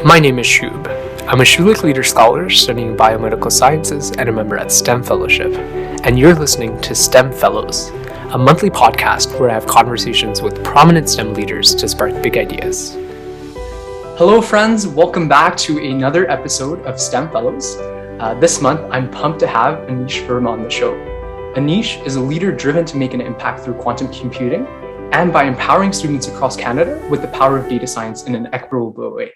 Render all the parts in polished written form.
My name is Shub. I'm a Schulich Leader Scholar studying biomedical sciences and a member at STEM Fellowship. And you're listening to STEM Fellows, a monthly podcast where I have conversations with prominent STEM leaders to spark big ideas. Hello friends, welcome back to another episode of STEM Fellows. This month, I'm pumped to have Anish Verma on the show. Anish is a leader driven to make an impact through quantum computing and by empowering students across Canada with the power of data science in an equitable way.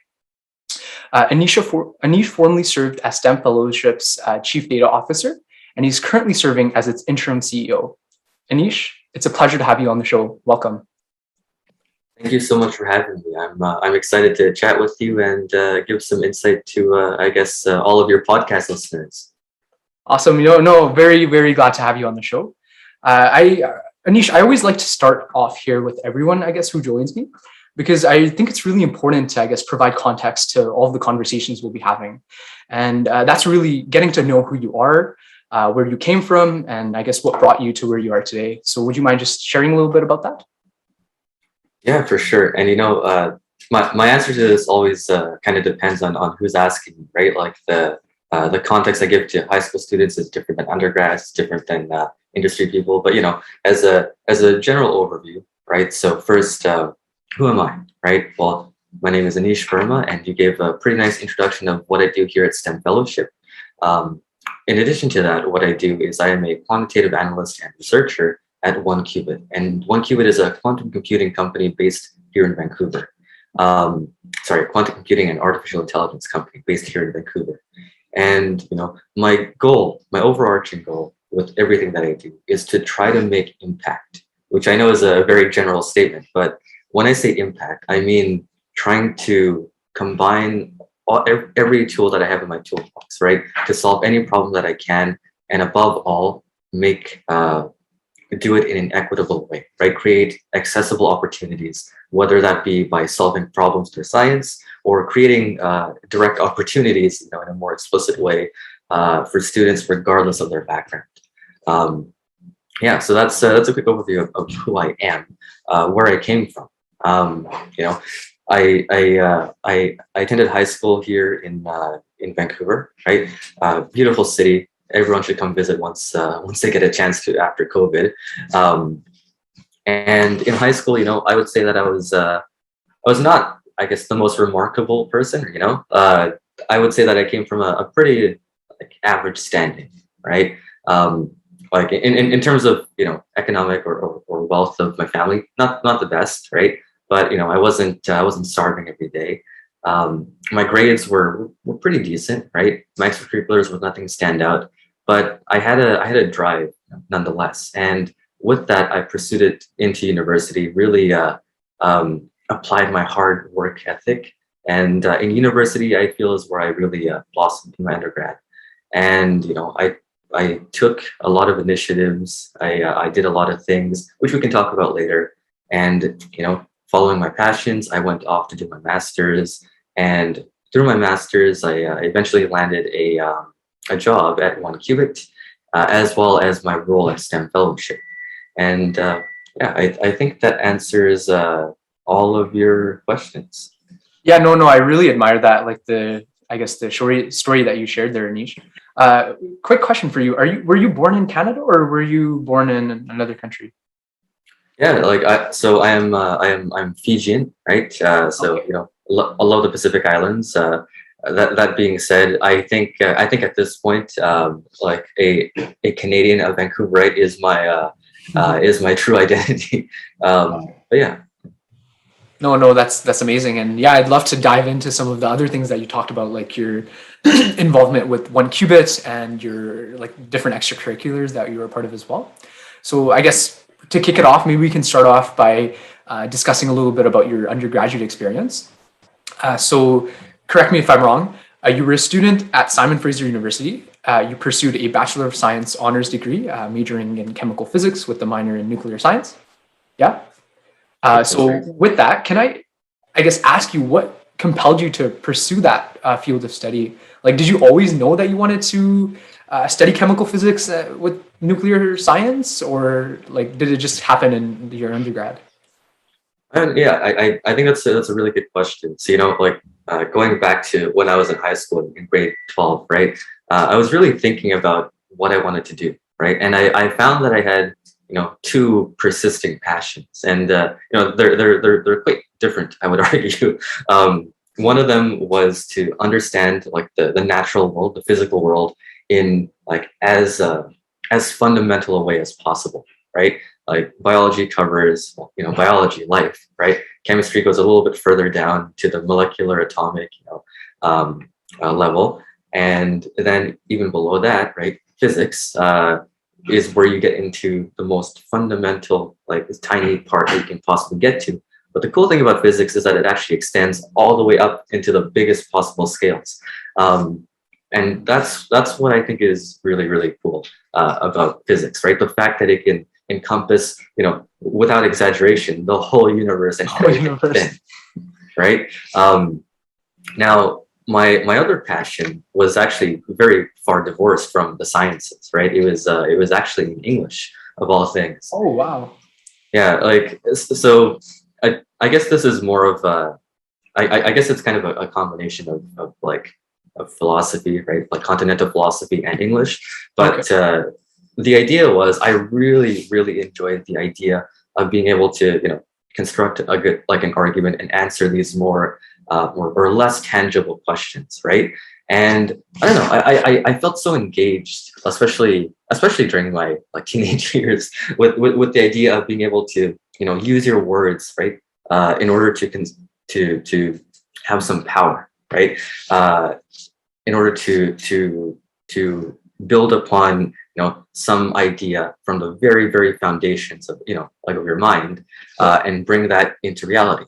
Anish formerly served as STEM Fellowship's Chief Data Officer, and he's currently serving as its interim CEO. Anish, it's a pleasure to have you on the show. Welcome. Thank you so much for having me. I'm excited to chat with you and give some insight to, all of your podcast listeners. Awesome. Very, very glad to have you on the show. Anish, I always like to start off here with everyone, who joins me, because I think it's really important to, provide context to all of the conversations we'll be having. And that's really getting to know who you are, where you came from, and what brought you to where you are today. So would you mind just sharing a little bit about that? Yeah, for sure. And, my answer to this always kind of depends on who's asking me, right? Like the context I give to high school students is different than undergrads, different than industry people. But, as a general overview, right? So first, who am I, right? Well, my name is Anish Verma, and you gave a pretty nice introduction of what I do here at STEM Fellowship. In addition to that, what I do is I am a quantitative analyst and researcher at OneQubit. And OneQubit is a quantum computing company based here in Vancouver. Quantum computing and artificial intelligence company based here in Vancouver. And, my overarching goal with everything that I do is to try to make impact, which I know is a very general statement, but when I say impact, I mean trying to combine every tool that I have in my toolbox, right, to solve any problem that I can, and above all, do it in an equitable way, right? Create accessible opportunities, whether that be by solving problems through science or creating direct opportunities, in a more explicit way for students, regardless of their background. So that's a quick overview of who I am, where I came from. I attended high school here in Vancouver, right? Beautiful city. Everyone should come visit once they get a chance to after COVID. And in high school, I would say that I was not, the most remarkable person. I would say that I came from a pretty average standing, right? In terms of economic or wealth of my family, not the best, right? But I wasn't starving every day. My grades were pretty decent, right? My extracurriculars was nothing stand out, but I had a drive nonetheless. And with that, I pursued it into university. Really applied my hard work ethic, and in university, I feel is where I really blossomed in my undergrad. And I took a lot of initiatives. I did a lot of things, which we can talk about later. And following my passions, I went off to do my master's. And through my master's, I eventually landed a job at OneQubit, as well as my role at STEM Fellowship. And I think that answers all of your questions. Yeah, no, I really admire that. Like the story that you shared there, Anish. Quick question for you: were you born in Canada or were you born in another country? Yeah, I'm Fijian, right? Okay. I love the Pacific Islands. That being said, I think at this point, a Canadian, a Vancouverite is my true identity. But yeah. No, that's amazing. And yeah, I'd love to dive into some of the other things that you talked about, like your involvement with OneQubit and your different extracurriculars that you were a part of as well. So I guess to kick it off, maybe we can start off by discussing a little bit about your undergraduate experience. So correct me if I'm wrong, you were a student at Simon Fraser University. You pursued a Bachelor of Science honors degree, majoring in chemical physics with a minor in nuclear science. Yeah. So with that, can I ask you what compelled you to pursue that field of study? Did you always know that you wanted to study chemical physics with nuclear science, or did it just happen in your undergrad? I think that's a really good question. So going back to when I was in high school in grade 12, right? I was really thinking about what I wanted to do, right? And I found that I had, two persisting passions, and they're quite different, I would argue. One of them was to understand like the natural world, the physical world, in like as fundamental a way as possible, right? Like biology covers, biology, life, right? Chemistry goes a little bit further down to the molecular, atomic, level, and then even below that, right? Physics is where you get into the most fundamental, like this tiny part that you can possibly get to. But the cool thing about physics is that it actually extends all the way up into the biggest possible scales. And that's what I think is really, really cool about physics, right? The fact that it can encompass, without exaggeration, the whole universe and everything within, right? Now, my other passion was actually very far divorced from the sciences, right? It was actually in English of all things. Oh, wow. Yeah, like so. I guess this is more of a. I guess it's kind of a combination of like of philosophy, right? Like continental philosophy and English. But the idea was I really, really enjoyed the idea of being able to, construct a good like an argument and answer these more or less tangible questions, right? And I don't know, I felt so engaged, especially during my like teenage years, with the idea of being able to, use your words, right, in order to have some power, right? In order to build upon, some idea from the very, very foundations of, like of your mind, and bring that into reality.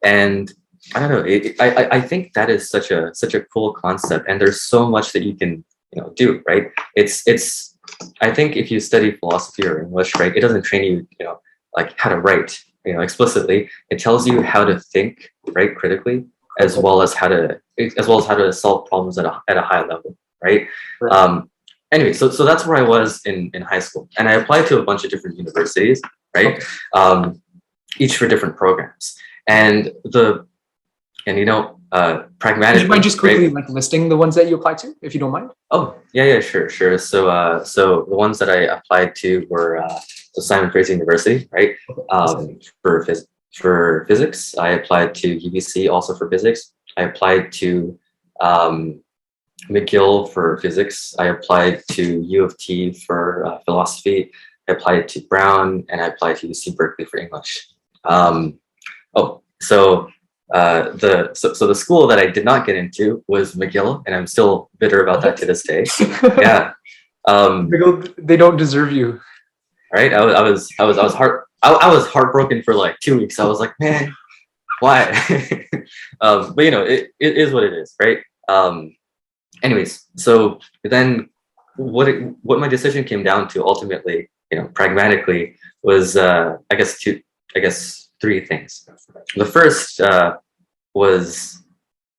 And I don't know, I think that is such a cool concept, and there's so much that you can, do, right? It's I think if you study philosophy or English, right, it doesn't train you, like how to write, explicitly. It tells you how to think, right, critically, as well as how to solve problems at a high level, right? Anyway, so that's where I was in high school, and I applied to a bunch of different universities, right? Each for different programs, and pragmatically. Would you mind just quickly right? like listing the ones that you applied to, if you don't mind? Oh, yeah, sure. So the ones that I applied to were Simon Fraser University, right? For physics, I applied to UBC also for physics. I applied to McGill for physics. I applied to U of T for philosophy. I applied to Brown, and I applied to UC Berkeley for English. So the school that I did not get into was McGill, and I'm still bitter about that to this day. Yeah. They don't deserve you. Right. I was heartbroken for like 2 weeks. I was like, man, why? But it is what it is, right? Anyways, so then what my decision came down to ultimately, pragmatically, was I guess three things. The first was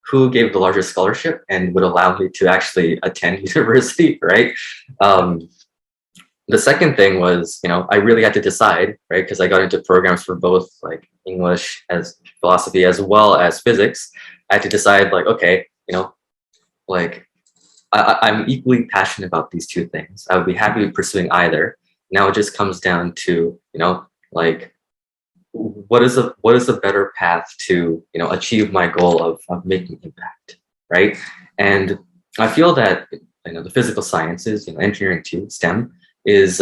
who gave the largest scholarship and would allow me to actually attend university, right? The second thing was, I really had to decide, right? Because I got into programs for both like English as philosophy as well as physics. I had to decide like, okay, like I'm equally passionate about these two things. I would be happy pursuing either. Now it just comes down to, like what is a better path to, achieve my goal of making impact, right? And I feel that, the physical sciences, engineering too, STEM, is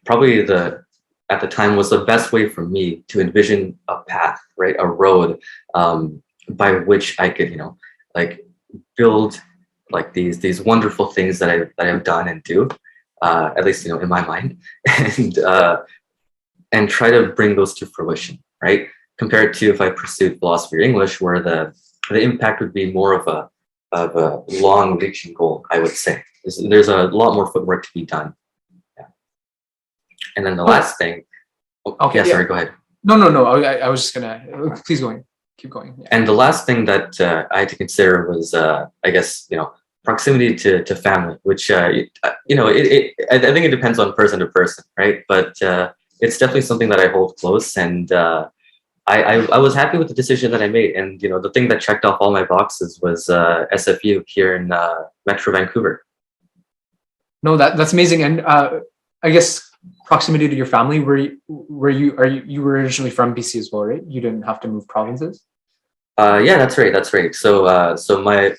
probably at the time was the best way for me to envision a path, right, a road, by which I could, like build like these wonderful things that I've done and do, at least in my mind, and try to bring those to fruition, right? Compared to if I pursued philosophy or English, where the impact would be more of a long-reaching goal, I would say. There's a lot more footwork to be done. Yeah. And then the last thing. Okay. Yeah, sorry, go ahead. No. I was just gonna. Please keep going. Yeah. And the last thing that I had to consider was, I guess, proximity to family, which I think it depends on person to person, right? But it's definitely something that I hold close, and I was happy with the decision that I made, and the thing that checked off all my boxes was SFU here in Metro Vancouver. No, that's amazing. And I guess proximity to your family, you were originally from BC as well, right? You didn't have to move provinces. Yeah, that's right. That's right. So my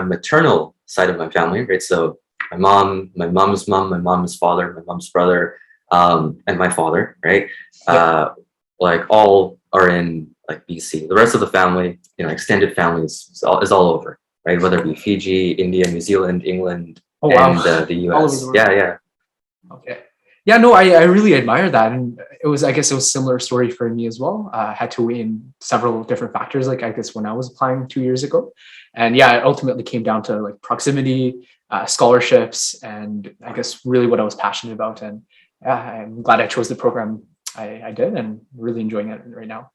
maternal side of my family, right? So my mom's mom, my mom's father, my mom's brother, and my father, right? Yep. Like all are in like BC. The rest of the family, extended family is all over, right? Whether it be Fiji, India, New Zealand, England, Oh and wow, the all over the US. world. Yeah, yeah. Okay. Yeah, no, I really admire that. And I guess it was a similar story for me as well. I had to weigh in several different factors, like I guess when I was applying 2 years ago. And yeah, it ultimately came down to like proximity, scholarships, and I guess really what I was passionate about. And yeah, I'm glad I chose the program I did and really enjoying it right now.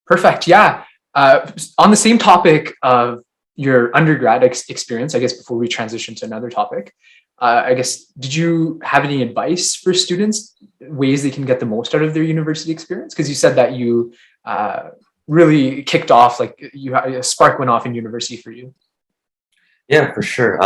Perfect. Yeah. On the same topic of your undergrad experience, I guess before we transition to another topic, I guess, did you have any advice for students, ways they can get the most out of their university experience? Because you said that you really kicked off, like a spark went off in university for you. Yeah, for sure.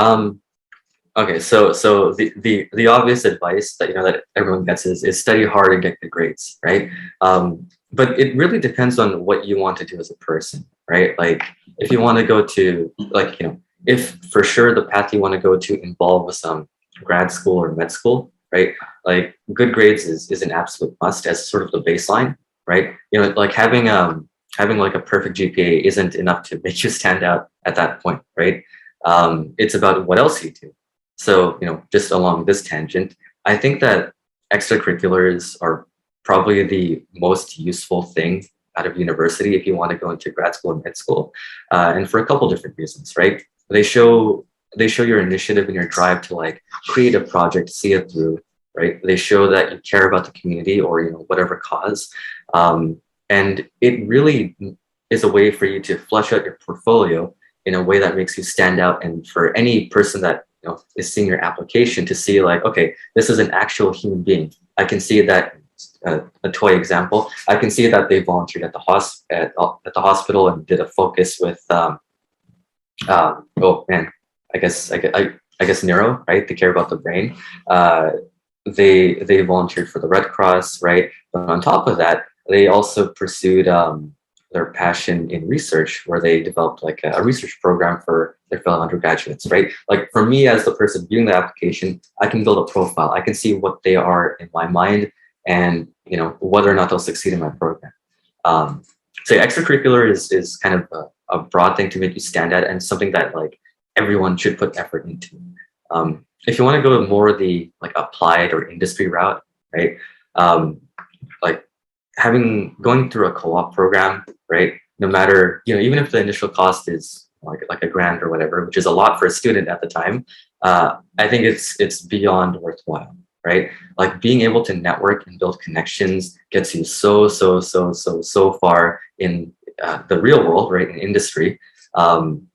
Okay, so the obvious advice that that everyone gets is study hard and get good grades, right? But it really depends on what you want to do as a person, right? Like if you want to go to like if for sure the path you want to go to involve with some grad school or med school, right? Like good grades is an absolute must as sort of the baseline, right? Like having like a perfect GPA isn't enough to make you stand out at that point, right? It's about what else you do. So, just along this tangent, I think that extracurriculars are probably the most useful thing out of university if you want to go into grad school and med school, and for a couple different reasons, right? They show your initiative and your drive to like create a project, see it through, right? They show that you care about the community or whatever cause, and it really is a way for you to flesh out your portfolio in a way that makes you stand out, and for any person that is seeing your application to see like, okay, this is an actual human being. I can see that a toy example. I can see that they volunteered at the hospital and did a focus with oh man, I guess neuro, right? They care about the brain. They volunteered for the Red Cross, right? But on top of that, they also pursued their passion in research, where they developed like a research program for their fellow undergraduates, right? Like for me as the person viewing the application, I can build a profile. I can see what they are in my mind, and whether or not they'll succeed in my program. So extracurricular is kind of a broad thing to make you stand out, and something that like everyone should put effort into. If you want to go more the like applied or industry route, right? Like going through a co-op program, right? No matter, even if the initial cost is like a grand or whatever, which is a lot for a student at the time, I think it's beyond worthwhile, right? Like being able to network and build connections gets you so far in the real world, right? In industry. And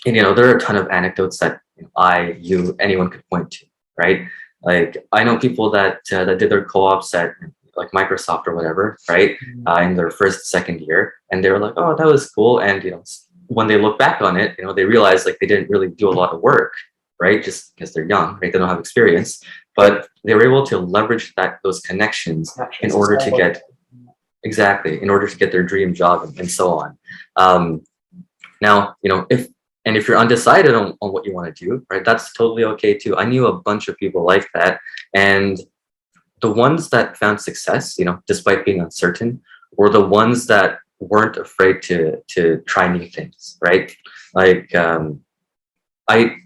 there are a ton of anecdotes that anyone could point to, right? Like I know people that did their co-ops at like Microsoft or whatever, right? In their first, second year, and they were like, "Oh, that was cool." And when they look back on it, they realize like they didn't really do a lot of work, right? Just because they're young, right? They don't have experience, but they were able to leverage those connections in order to get in order to get their dream job and so on. Now, if you're undecided on what you want to do, right, that's totally okay too. I knew a bunch of people like that, and the ones that found success, despite being uncertain, were the ones that weren't afraid to try new things, right? Like I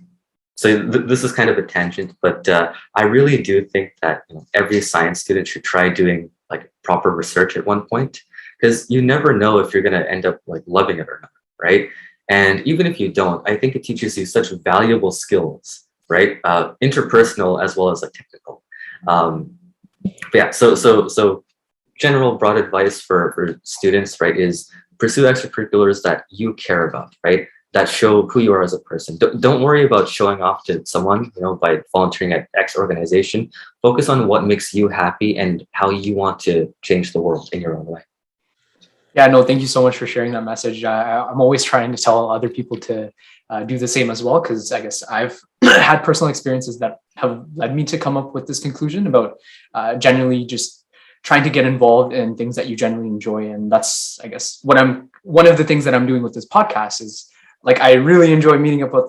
so this is kind of a tangent, but I really do think that every science student should try doing like proper research at one point, because you never know if you're going to end up like loving it or not, right? And even if you don't, I think it teaches you such valuable skills, right? Interpersonal as well as like technical. But yeah, so general broad advice for students, right, is pursue extracurriculars that you care about, right? that show who you are as a person. Don't worry about showing off to someone, by volunteering at X organization. Focus on what makes you happy and how you want to change the world in your own way. Yeah, no, thank you so much for sharing that message. I'm always trying to tell other people to do the same as well, because I guess I've had personal experiences that have led me to come up with this conclusion about generally just trying to get involved in things that you generally enjoy. And that's, I guess, one of the things that I'm doing with this podcast is, like, I really enjoy meeting up with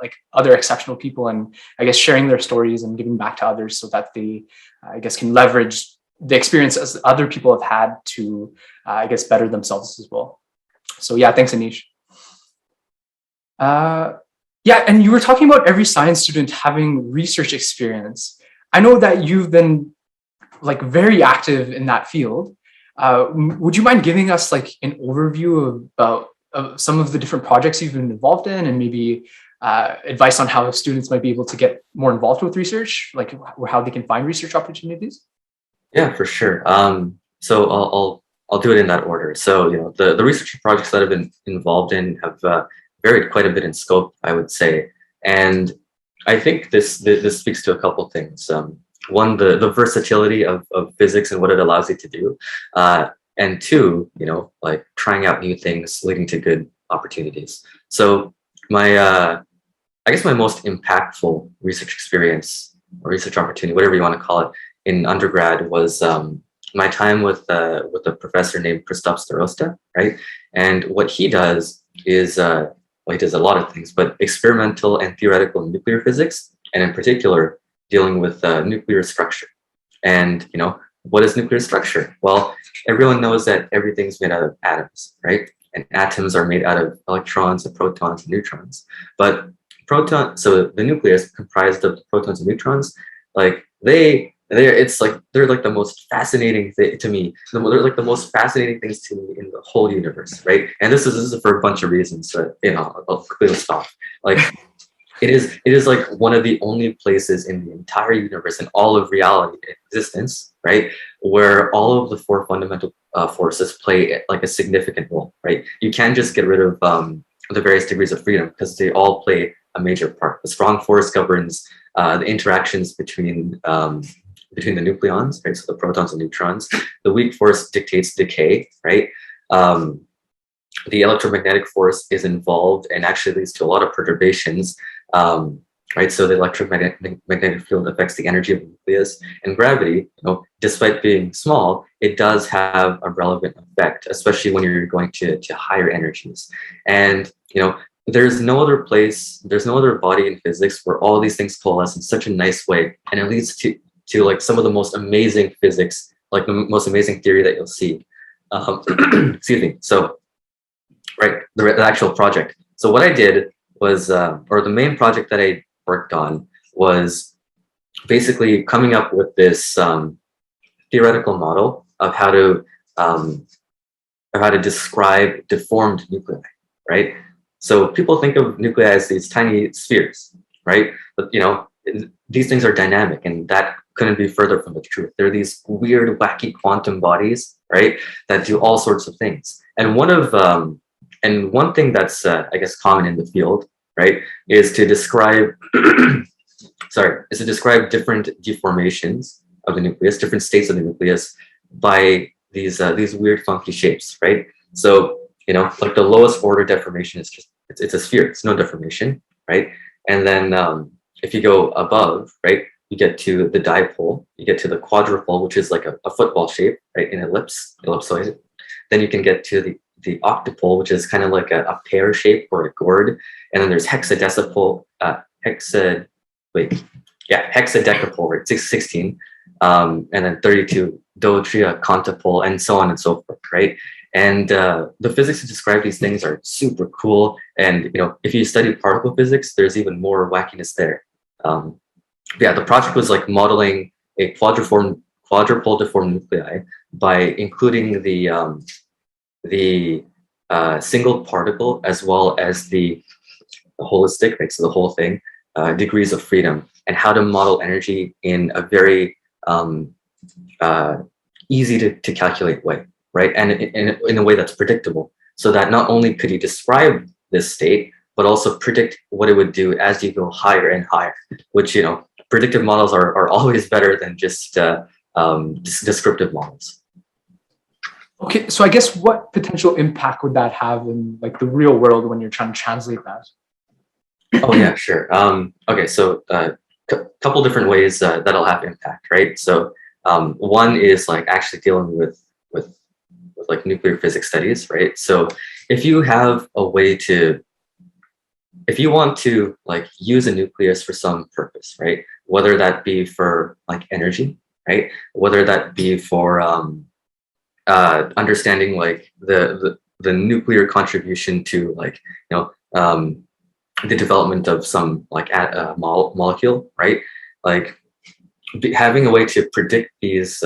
like other exceptional people, and I guess sharing their stories and giving back to others so that they, I guess, can leverage the experiences other people have had to, I guess, better themselves as well. So yeah, thanks, Anish. Yeah, and you were talking about every science student having research experience. I know that you've been like very active in that field. Would you mind giving us like an overview of some of the different projects you've been involved in, and maybe advice on how students might be able to get more involved with research, like how they can find research opportunities? Yeah, for sure. So I'll do it in that order. So the research projects that I've been involved in have varied quite a bit in scope, I would say, and I think this speaks to a couple things. One, the versatility of physics and what it allows you to do, and two, like trying out new things, leading to good opportunities. So my I guess my most impactful research experience or research opportunity, whatever you want to call it, in undergrad was my time with a professor named Christoph Starosta, right? And what he does is, well, he does a lot of things, but experimental and theoretical nuclear physics, and in particular, dealing with nuclear structure. And what is nuclear structure? Well, everyone knows that everything's made out of atoms, right? And atoms are made out of electrons and protons and neutrons. But so the nucleus comprised of protons and neutrons, like they're like the most fascinating thing to me. They're like the most fascinating things to me in the whole universe, right? And this is for a bunch of reasons. So I'll quickly stop. Like it is like one of the only places in the entire universe and all of reality and existence, right, where all of the four fundamental forces play like a significant role, right? You can't just get rid of the various degrees of freedom because they all play a major part. The strong force governs the interactions between the nucleons, right? So the protons and neutrons. The weak force dictates decay, right? The electromagnetic force is involved and actually leads to a lot of perturbations, right? So the electromagnetic field affects the energy of the nucleus, and gravity, despite being small, it does have a relevant effect, especially when you're going to higher energies. And there's no other body in physics where all these things coalesce in such a nice way, and it leads to like some of the most amazing physics, like the most amazing theory that you'll see. Excuse me. So, right, the actual project. So what I did was, or the main project that I worked on was basically coming up with this theoretical model of how to describe deformed nuclei, right? So people think of nuclei as these tiny spheres, right? But these things are dynamic, and that couldn't be further from the truth. They're these weird, wacky quantum bodies, right, that do all sorts of things. And one thing that's I guess common in the field, right, is to describe different deformations of the nucleus, different states of the nucleus by these weird funky shapes, right? So like the lowest order deformation is just it's a sphere, it's no deformation, right? And then if you go above, right, you get to the dipole, you get to the quadrupole, which is like a football shape, right, an ellipsoid. Then you can get to the octupole, which is kind of like a pear shape or a gourd. And then there's hexadecapole, hexadecapole, right, 16, and then 32, dotria, quintupole, and so on and so forth, right? And the physics to describe these things are super cool. And if you study particle physics, there's even more wackiness there. The project was like modeling a quadrupole deformed nuclei by including the single particle as well as the holistic, right, so the whole thing, degrees of freedom, and how to model energy in a very easy to calculate way, right? And in a way that's predictable, so that not only could you describe this state, but also predict what it would do as you go higher and higher, which, predictive models are always better than just descriptive models. Okay, so I guess what potential impact would that have in like the real world when you're trying to translate that? Oh yeah, sure. Okay, so couple different ways that'll have impact, right? So one is like actually dealing with like nuclear physics studies, right? So if you have a way to, if you want to like use a nucleus for some purpose, right? Whether that be for like energy, right? Whether that be for understanding like the nuclear contribution to like the development of some like molecule, right? Like having a way to predict these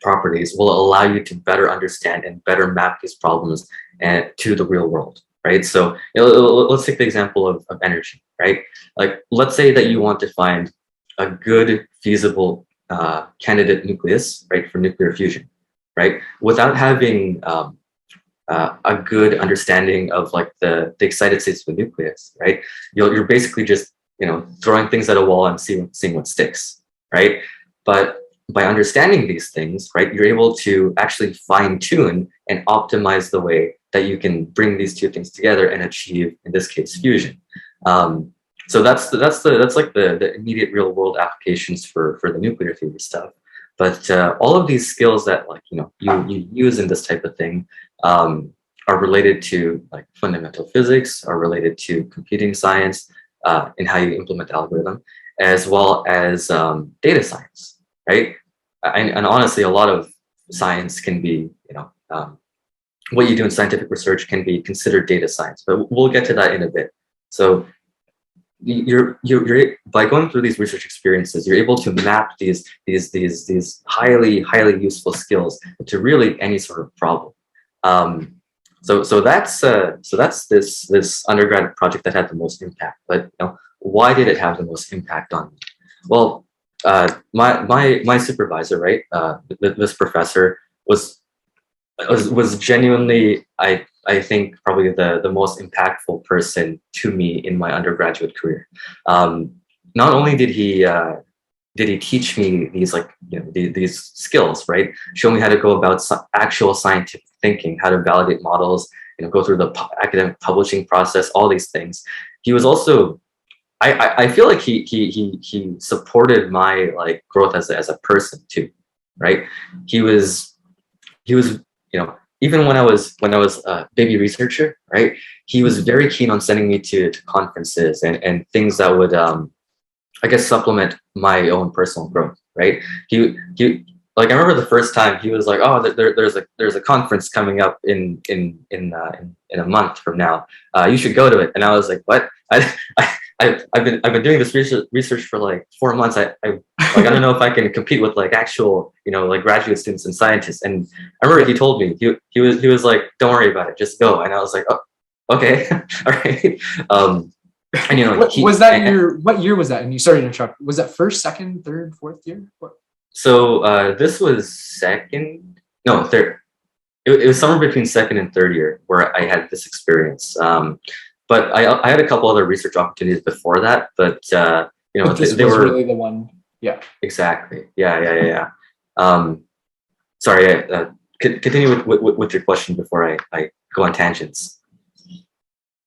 properties will allow you to better understand and better map these problems to the real world, right? So let's take the example of energy, right? Like let's say that you want to find a good feasible candidate nucleus, right, for nuclear fusion, right? Without having a good understanding of like the excited states of the nucleus, right? You're basically just throwing things at a wall and seeing what sticks, right? But by understanding these things, right, you're able to actually fine tune and optimize the way that you can bring these two things together and achieve, in this case, fusion. So that's like the immediate real world applications for the nuclear theory stuff. But all of these skills that like you use in this type of thing are related to like fundamental physics, are related to computing science, and how you implement the algorithm, as well as data science, right? And honestly, a lot of science can be, what you do in scientific research can be considered data science, but we'll get to that in a bit. So you're by going through these research experiences, you're able to map these highly useful skills to really any sort of problem. So that's this undergrad project that had the most impact. But why did it have the most impact on me? Well, my supervisor, right, this professor was genuinely, I think, probably the most impactful person to me in my undergraduate career. Not only did he teach me these like these skills, right? Show me how to go about actual scientific thinking, how to validate models, go through the academic publishing process, all these things. He was also, I feel like he supported my like growth as a person too, right? He was even when I was a baby researcher, right? He was very keen on sending me to conferences and things that would I guess supplement my own personal growth, right? He like I remember the first time he was like, "Oh, there's a conference coming up in a month from now. You should go to it." And I was like, "What?" I've been doing this research for like 4 months. I don't know if I can compete with like actual like graduate students and scientists. And I remember he told me he was like, "Don't worry about it, just go." And I was like, "Oh, okay, all right." And what year was that? And you started to interrupt. Was that first, second, third, fourth year? What? So this was second, no, third. It was somewhere between second and third year where I had this experience. But I had a couple other research opportunities before that, but But this they was were really the one. Yeah. exactly. Yeah. Sorry, continue with your question before I go on tangents.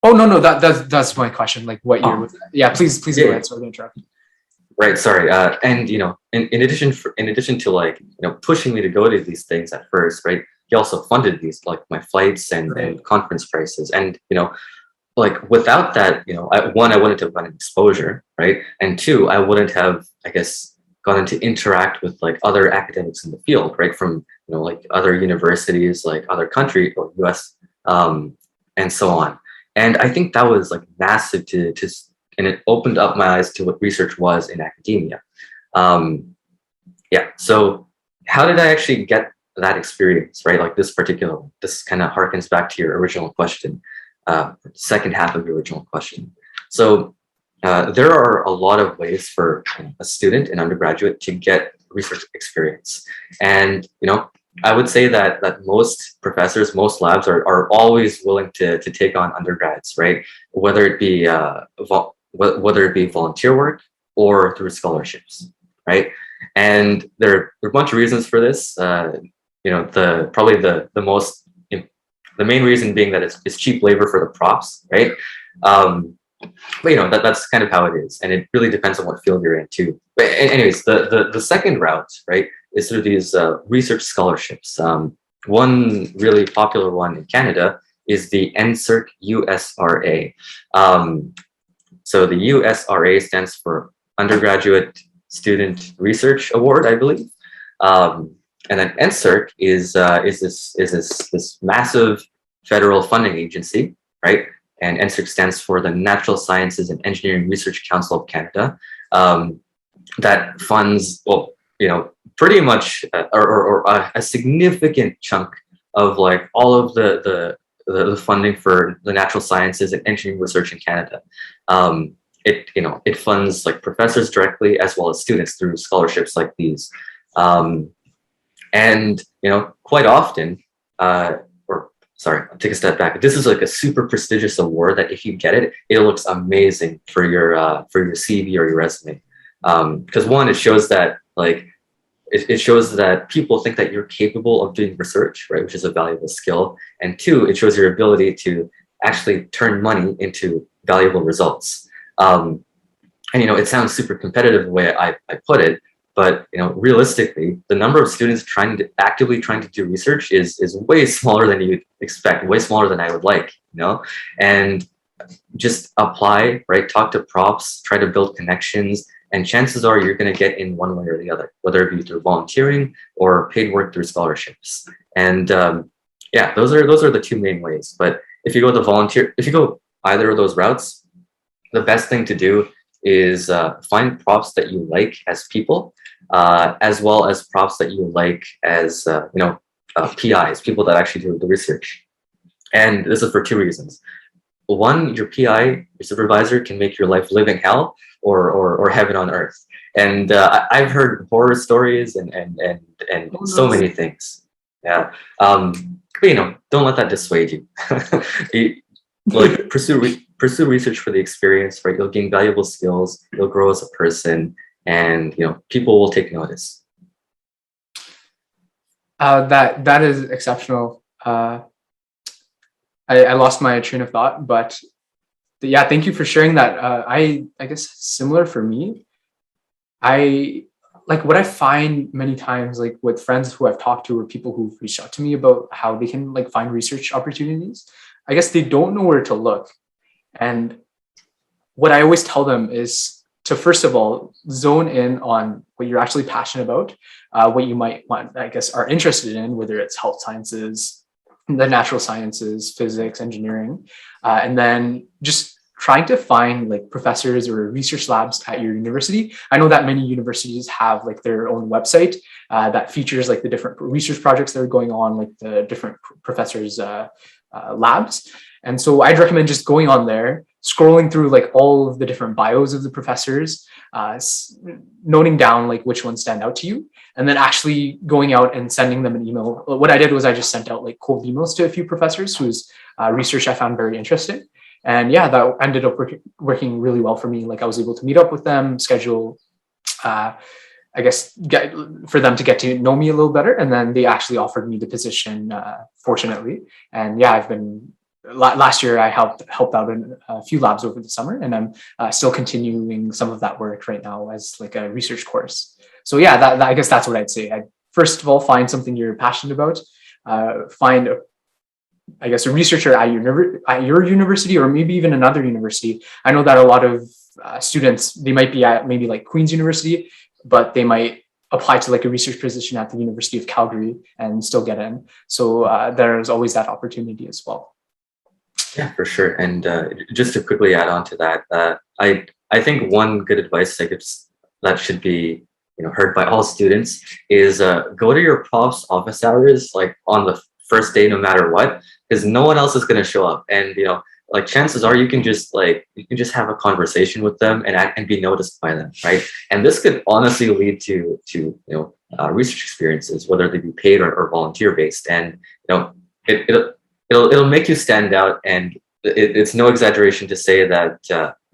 Oh no, that's my question. Like, what year was that? Yeah, please go ahead. Sorry to interrupt. Right, sorry. And in addition to like pushing me to go to these things at first, right? He also funded these like my flights and conference prices, and like without that, one, I wouldn't have gotten exposure, right? And two, I wouldn't have, I guess, gotten to interact with like other academics in the field, right? From like other universities, like other country or US, and so on. And I think that was like massive to and it opened up my eyes to what research was in academia. Yeah. So how did I actually get that experience, right? Like this kind of harkens back to your original question, second half of your original question. So there are a lot of ways for a student, an undergraduate, to get research experience. And I would say that most professors, most labs are always willing to take on undergrads, right? Whether it be whether it be volunteer work or through scholarships, right? And there are a bunch of reasons for this. The probably the most the main reason being that it's cheap labor for the profs, right? Um, but that's kind of how it is, and it really depends on what field you're in too. But anyways, the second route, right, is through these research scholarships. One really popular one in Canada is the NSERC USRA. So the USRA stands for Undergraduate Student Research Award, I believe. And then NSERC is this massive federal funding agency, right? And NSERC stands for the Natural Sciences and Engineering Research Council of Canada, that funds, well, pretty much or a significant chunk of like all of the funding for the natural sciences and engineering research in Canada. It funds like professors directly as well as students through scholarships like these. And quite often, or sorry, I'll take a step back. This is like a super prestigious award that if you get it, it looks amazing for your CV or your resume. Because one, it shows that it shows that people think that you're capable of doing research, right, which is a valuable skill. And two, it shows your ability to actually turn money into valuable results. And it sounds super competitive the way I put it, but realistically, the number of students actively trying to do research is way smaller than you'd expect, way smaller than I would like, and just apply, right? Talk to profs, try to build connections, and chances are you're going to get in one way or the other, whether it be through volunteering or paid work through scholarships. And yeah, those are the two main ways. But if you go either of those routes, the best thing to do is find profs that you like as people, as well as profs that you like as PIs, people that actually do the research. And this is for two reasons. One, your PI, your supervisor, can make your life living hell or heaven on earth. And I've heard horror stories and so many things. Yeah. But don't let that dissuade you. Like pursue research for the experience, right? You'll gain valuable skills, you'll grow as a person, and people will take notice. That is exceptional. I lost my train of thought, but yeah, thank you for sharing that. I guess similar for me. I like what I find many times, like with friends who I've talked to or people who've reached out to me about how they can like find research opportunities. I guess they don't know where to look. And what I always tell them is to, first of all, zone in on what you're actually passionate about, what you might want, I guess, are interested in, whether it's health sciences, the natural sciences, physics, engineering, and then just trying to find like professors or research labs at your university. I know that many universities have like their own website that features like the different research projects that are going on, like the different professors' labs. And so I'd recommend just going on there, scrolling through like all of the different bios of the professors, noting down like which ones stand out to you, and then actually going out and sending them an email. What I did was I just sent out like cold emails to a few professors whose research I found very interesting. And yeah, that ended up working really well for me. Like I was able to meet up with them, schedule, I guess, for them to get to know me a little better. And then they actually offered me the position, fortunately. And yeah, last year I helped out in a few labs over the summer, and I'm still continuing some of that work right now as like a research course. So yeah, that I guess that's what I'd say. First of all, find something you're passionate about. Find I guess a researcher at your university, or maybe even another university. I know that a lot of students, they might be at maybe like Queen's University, but they might apply to like a research position at the University of Calgary and still get in. So there's always that opportunity as well. Yeah, for sure. And just to quickly add on to that, I think one good advice that should be heard by all students is go to your prof's office hours like on the first day no matter what, because no one else is going to show up. And like chances are you can just have a conversation with them and be noticed by them, right? And this could honestly lead to research experiences, whether they be paid or volunteer based. And it'll make you stand out. And it's no exaggeration to say that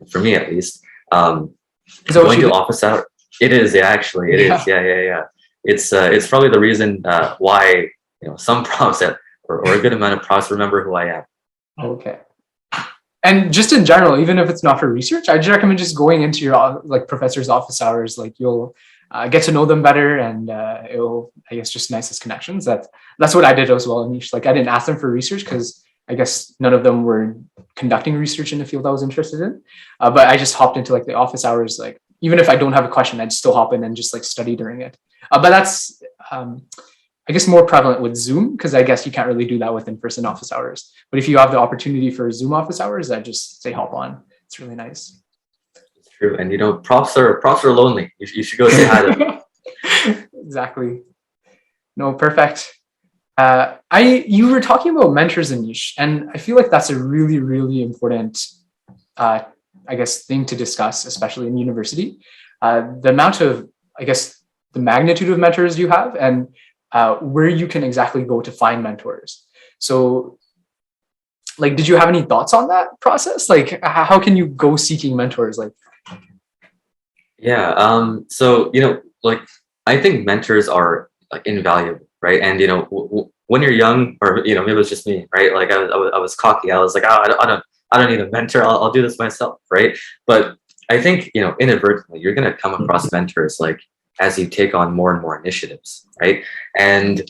for me at least, going to office hour, it is, yeah, actually it is, yeah. It's probably the reason why some profs or a good amount of profs remember who I am. Okay. And just in general, even if it's not for research, I just recommend just going into your like professor's office hours. Like you'll get to know them better, and it'll, I guess, just nicest connections. That's what I did as well, Anish. Like I didn't ask them for research because I guess none of them were conducting research in the field I was interested in. But I just hopped into like the office hours. Like even if I don't have a question, I'd still hop in and just like study during it. But that's I guess more prevalent with Zoom, because I guess you can't really do that with in-person office hours. But if you have the opportunity for Zoom office hours, I just say hop on. It's really nice. It's true, and props are lonely. You should go say hi to them. Exactly. No, perfect. You were talking about mentors, Anish, and I feel like that's a really, really important, I guess, thing to discuss, especially in university. The amount of, I guess, the magnitude of mentors you have, and where you can exactly go to find mentors. So, like, did you have any thoughts on that process? Like, how can you go seeking mentors? Like, yeah. So like I think mentors are like invaluable, right? And when you're young, or maybe it was just me, right? Like I was cocky. I was like, oh, I don't need a mentor. I'll do this myself, right? But I think inadvertently you're gonna come across mentors like as you take on more and more initiatives, right? And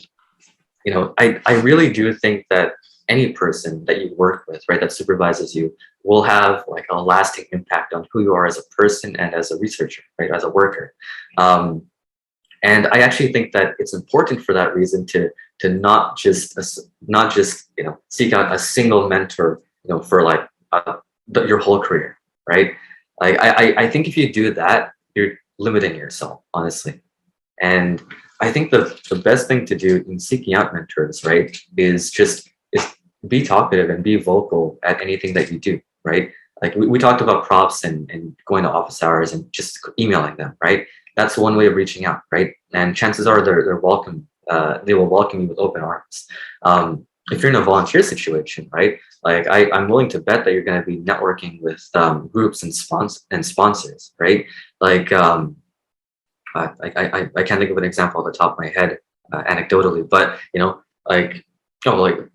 I really do think that any person that you work with, right, that supervises you, will have like a lasting impact on who you are as a person and as a researcher, right, as a worker. And I actually think that it's important for that reason to not just seek out a single mentor, for like your whole career, right? Like I think if you do that, you're limiting yourself, honestly. And I think the best thing to do in seeking out mentors, right, is be talkative and be vocal at anything that you do, right? Like we talked about props and going to office hours and just emailing them, right? That's one way of reaching out, right? And chances are they're welcome. They will welcome you with open arms. If you're in a volunteer situation, right? Like I'm willing to bet that you're going to be networking with groups and sponsors, right? Like I can't think of an example off the top of my head anecdotally, but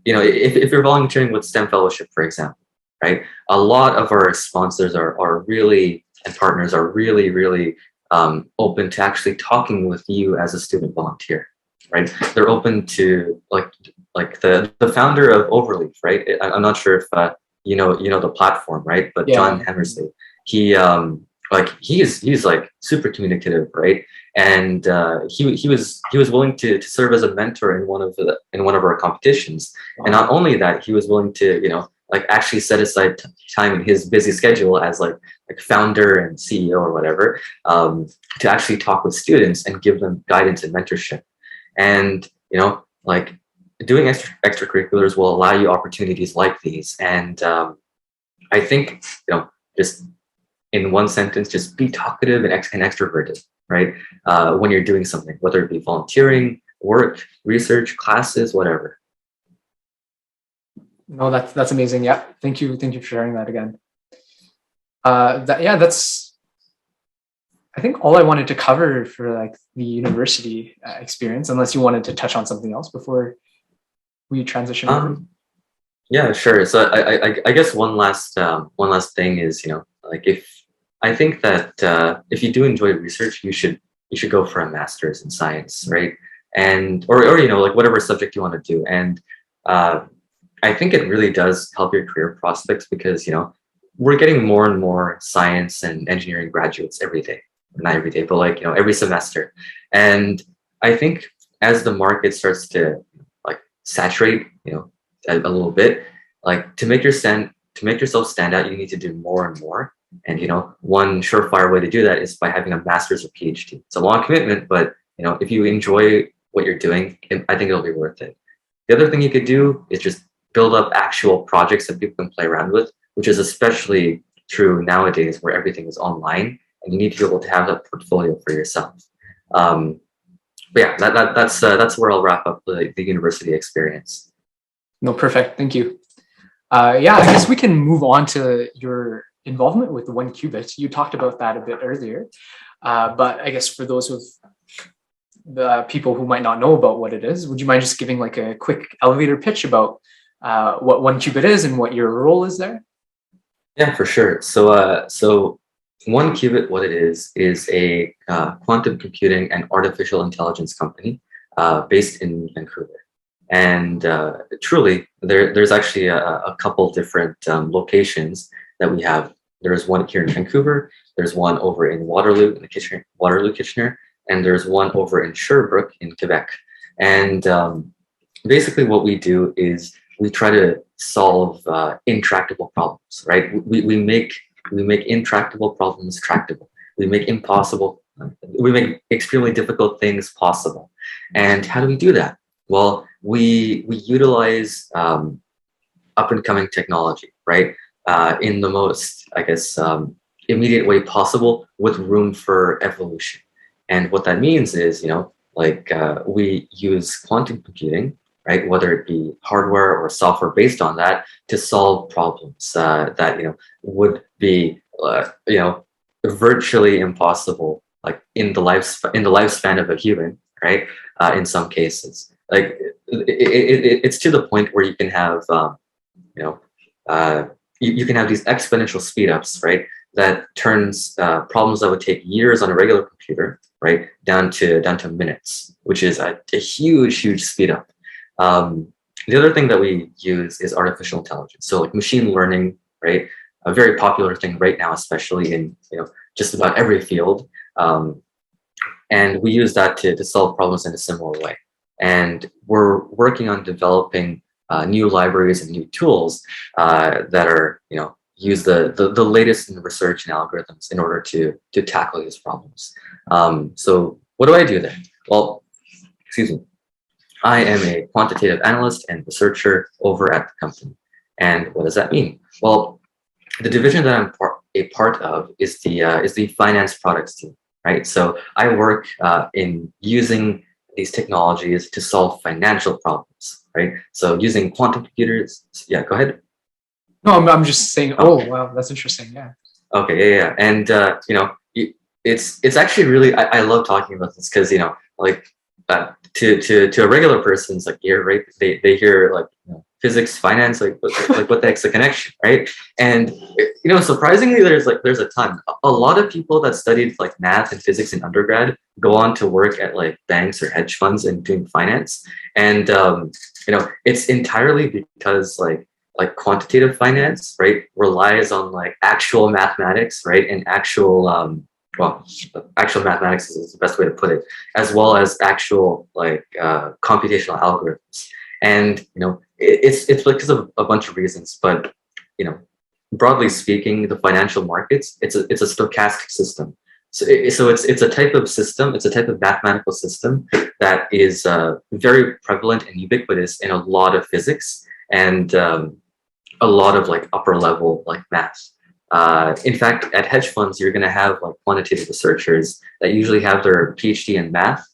if you're volunteering with STEM Fellowship, for example, right? A lot of our sponsors are really, and partners are really, really open to actually talking with you as a student volunteer, right? They're open to like the founder of Overleaf, right? I'm not sure if you know the platform, right? But yeah. John Hammersley, he's like super communicative, right? And he was willing to serve as a mentor in one of our competitions. Wow. And not only that, he was willing to actually set aside time in his busy schedule as like founder and CEO or whatever, to actually talk with students and give them guidance and mentorship. And doing extracurriculars will allow you opportunities like these. And I think just in one sentence, just be talkative and extroverted, right? When you're doing something, whether it be volunteering, work, research, classes, whatever. No, that's amazing. Yeah, thank you for sharing that again. That's I think all I wanted to cover for like the university experience, unless you wanted to touch on something else before we transition over. Yeah, sure. So I guess one last thing is I think that if you do enjoy research, you should go for a master's in science, right? And or whatever subject you want to do. And I think it really does help your career prospects because we're getting more and more science and engineering graduates every day. Not every day, but every semester. And I think as the market starts to saturate, a little bit, to make yourself stand out, you need to do more and more. And one surefire way to do that is by having a master's or PhD. It's a long commitment, but if you enjoy what you're doing, I think it'll be worth it. The other thing you could do is just build up actual projects that people can play around with, which is especially true nowadays where everything is online and you need to be able to have that portfolio for yourself. But yeah, that's where I'll wrap up the university experience. No, perfect. Thank you. Yeah, I guess we can move on to your involvement with one qubit. You talked about that a bit earlier, but I guess for those of the people who might not know about what it is, would you mind just giving like a quick elevator pitch about what one qubit is and what your role is there? Yeah, for sure. So one qubit, what it is a quantum computing and artificial intelligence company based in Vancouver. And truly, there's actually a couple different locations that we have. There's one here in Vancouver. There's one over in Waterloo, in the Kitchener, and there's one over in Sherbrooke in Quebec. And basically, what we do is we try to solve intractable problems, right? We make intractable problems tractable. We make extremely difficult things possible. And how do we do that? Well, we utilize up and coming technology, right? In the most, I guess, immediate way possible with room for evolution. And what that means is, we use quantum computing, right? Whether it be hardware or software based on that to solve problems that would be virtually impossible, like in the lifespan of a human, right? In some cases, like it's to the point where you can have you can have these exponential speed ups, right? That turns problems that would take years on a regular computer, right, down to minutes, which is a huge speed up. The other thing that we use is artificial intelligence. So like machine learning, right? A very popular thing right now, especially in just about every field. And we use that to solve problems in a similar way. And we're working on developing new libraries and new tools that are use the latest in research and algorithms in order to tackle these problems. So what do I do then? Well, excuse me. I am a quantitative analyst and researcher over at the company. And what does that mean? Well, the division that I'm a part of is the finance products team, right? So I work in using these technologies to solve financial problems, right? So using quantum computers. Yeah, go ahead. No, I'm just saying. Oh, wow, that's interesting. Yeah. Okay, yeah. And it's actually really I love talking about this because to a regular person, it's like, yeah, right, they hear like physics, finance, like what the heck's the connection, right? And surprisingly, there's a ton. A lot of people that studied like math and physics in undergrad go on to work at like banks or hedge funds and doing finance. And it's entirely because like quantitative finance, right, relies on like actual mathematics, right, and actual actual mathematics is the best way to put it, as well as actual like computational algorithms. And it's because of a bunch of reasons, but broadly speaking, the financial markets, it's a stochastic system. So it's a type of system, it's a type of mathematical system that is very prevalent and ubiquitous in a lot of physics and a lot of like upper level like math. In fact, at hedge funds, you're going to have like quantitative researchers that usually have their PhD in math,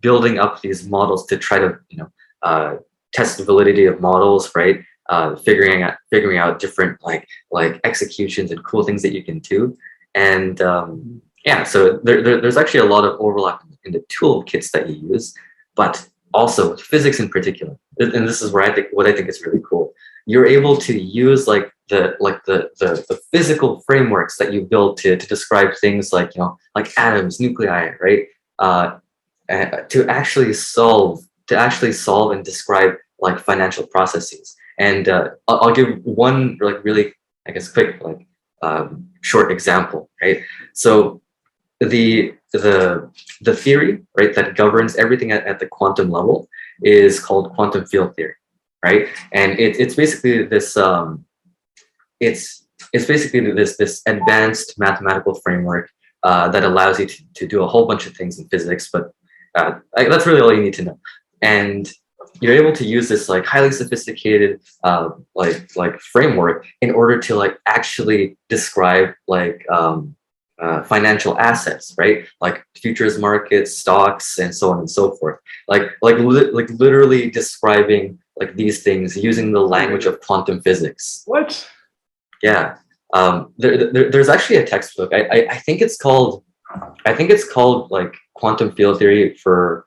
building up these models to try to test the validity of models, right? Figuring out different like executions and cool things that you can do, and so there's actually a lot of overlap in the toolkits that you use, but also physics in particular. And this is where what I think is really cool. You're able to use like the physical frameworks that you build to describe things like like atoms, nuclei, right? To actually solve and describe like financial processes. And I'll give one like really, I guess, quick like short example, right? So the theory, right, that governs everything at the quantum level is called quantum field theory, right? And it's basically this it's basically this advanced mathematical framework that allows you to do a whole bunch of things in physics, but that's really all you need to know. And you're able to use this like highly sophisticated like framework in order to like actually describe like financial assets, right? Like futures markets, stocks, and so on and so forth. Like literally describing like these things using the language of quantum physics. What? Yeah. There's actually a textbook. I think it's called like quantum field theory for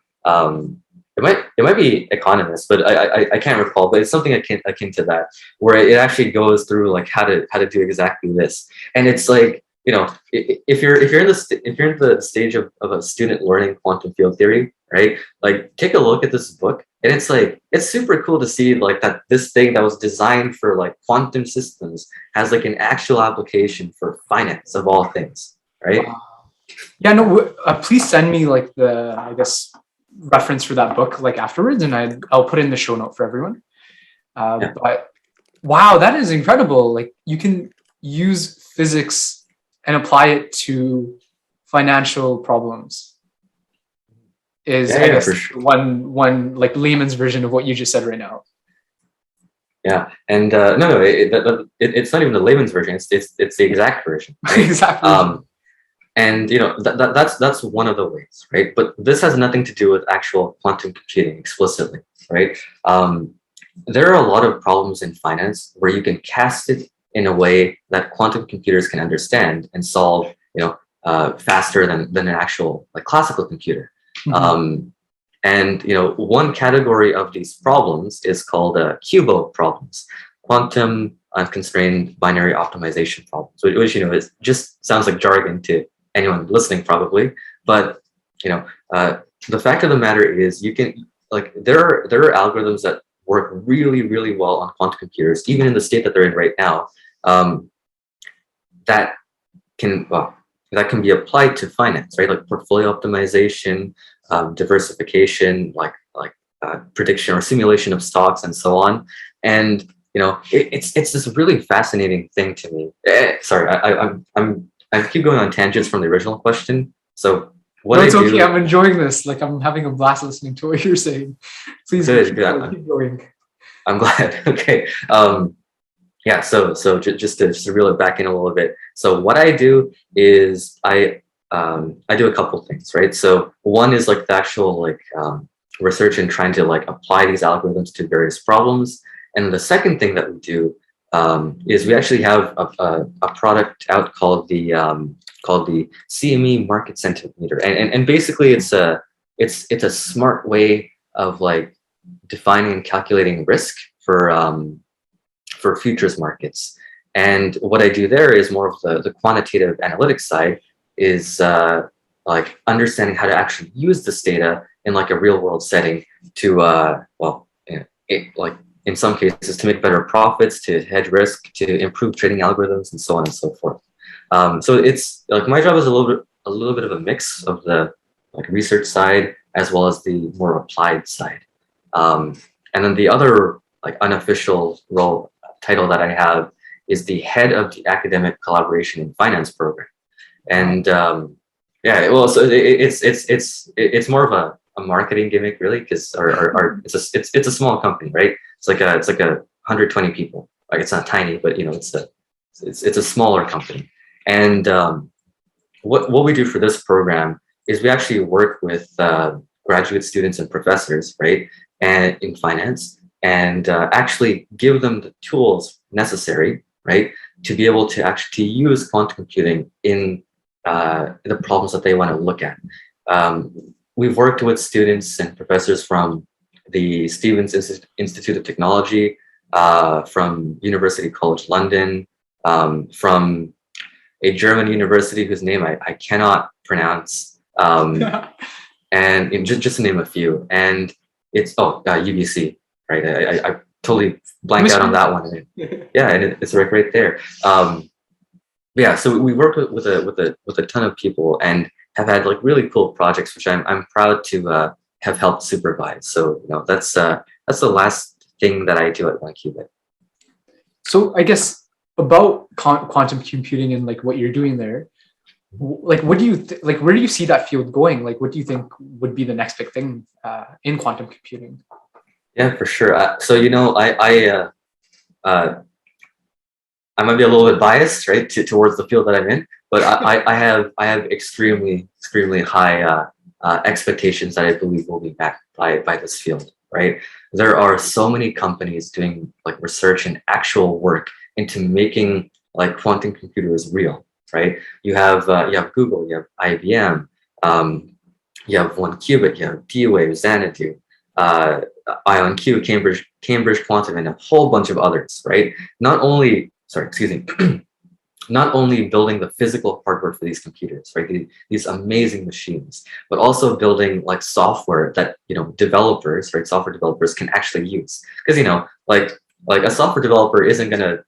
it might be economists, but I can't recall. But it's something akin to that, where it actually goes through like how to do exactly this. And it's like, if you're in the stage of a student learning quantum field theory, right? Like take a look at this book, and it's like it's super cool to see like that this thing that was designed for like quantum systems has like an actual application for finance of all things, right? Wow. Yeah, no, please send me like the, I guess, reference for that book like afterwards, and I'll put it in the show note for everyone. Yeah. But wow, that is incredible. Like you can use physics and apply it to financial problems is, Yeah, I yeah, guess, for sure. one like layman's version of what you just said right now. Yeah, and no, it's not even the layman's version. It's the exact version, right? Exactly. And that's one of the ways, right? But this has nothing to do with actual quantum computing explicitly, right? There are a lot of problems in finance where you can cast it in a way that quantum computers can understand and solve, faster than an actual like classical computer. Mhm. And one category of these problems is called QUBO problems, quantum unconstrained binary optimization problems, which is just sounds like jargon to anyone listening probably. But the fact of the matter is, you can like there are algorithms that work really really well on quantum computers, even in the state that they're in right now, um, that can that can be applied to finance, right? Like portfolio optimization, diversification, like prediction or simulation of stocks, and so on. And it's this really fascinating thing to me. Sorry, I keep going on tangents from the original question. So what No, I it's okay. do, I'm enjoying this. Like I'm having a blast listening to what you're saying. Please good, keep good. going. Keep going. I'm glad. Okay. Yeah, so just to reel it back in a little bit. So what I do is I do a couple things, right? So one is like the actual like research and trying to like apply these algorithms to various problems. And the second thing that we do is we actually have a product out called the CME market sentimeter. And basically it's a smart way of like defining and calculating risk for futures markets. And what I do there is more of the quantitative analytics side, is like understanding how to actually use this data in like a real world setting to like in some cases to make better profits, to hedge risk, to improve trading algorithms, and so on and so forth. So it's like my job is a little bit of a mix of the like research side as well as the more applied side. And then the other like unofficial role title that I have is the head of the academic collaboration and finance program. And yeah, well, so it's more of a marketing gimmick really, because our it's a small company, right? It's like 120 people. Like it's not tiny, but it's a smaller company. And what we do for this program is we actually work with graduate students and professors, right, and in finance, and actually give them the tools necessary, right, to be able to actually use quantum computing in the problems that they want to look at. We've worked with students and professors from the Stevens Institute of Technology, from University College London, from a German university whose name I cannot pronounce, and just to name a few. And it's UBC, right? I totally blanked out on that one. Yeah, and it's right there. Yeah, so we worked with a ton of people and have had like really cool projects, which I'm proud to have helped supervise. So that's the last thing that I do at OneQubit. So I guess about quantum computing and like what you're doing there, like what do you like? Where do you see that field going? Like, what do you think would be the next big thing in quantum computing? Yeah, for sure. So uh, I might be a little bit biased, right, towards the field that I'm in, but I have extremely high expectations that I believe will be met by this field, right? There are so many companies doing like research and actual work into making like quantum computers real, right? You have Google, you have IBM, um, you have One Qubit, you have D-Wave, Xanadu, uh, IonQ, Cambridge Quantum, and a whole bunch of others, right? Not only, sorry, excuse me, not only building the physical hardware for these computers, right? These amazing machines, but also building like software that, developers, right? Software developers can actually use. Because, like a software developer isn't gonna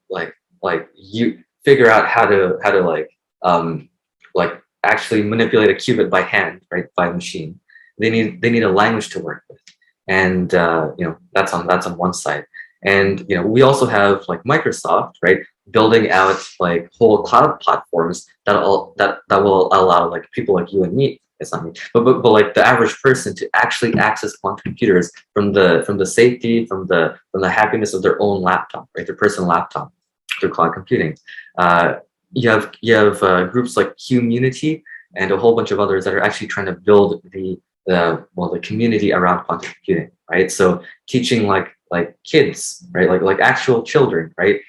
you figure out how to um like actually manipulate a qubit by hand, right? By machine. They need a language to work with. And that's on one side. And we also have like Microsoft, right? Building out like whole cloud platforms that will allow like people like you and me, it's not me, but like the average person to actually access quantum computers from the safety, from the happiness of their own laptop, right? Their personal laptop through cloud computing. Uh, you have groups like Community and a whole bunch of others that are actually trying to build the community around quantum computing, right? So teaching like kids, right? Like actual children, right?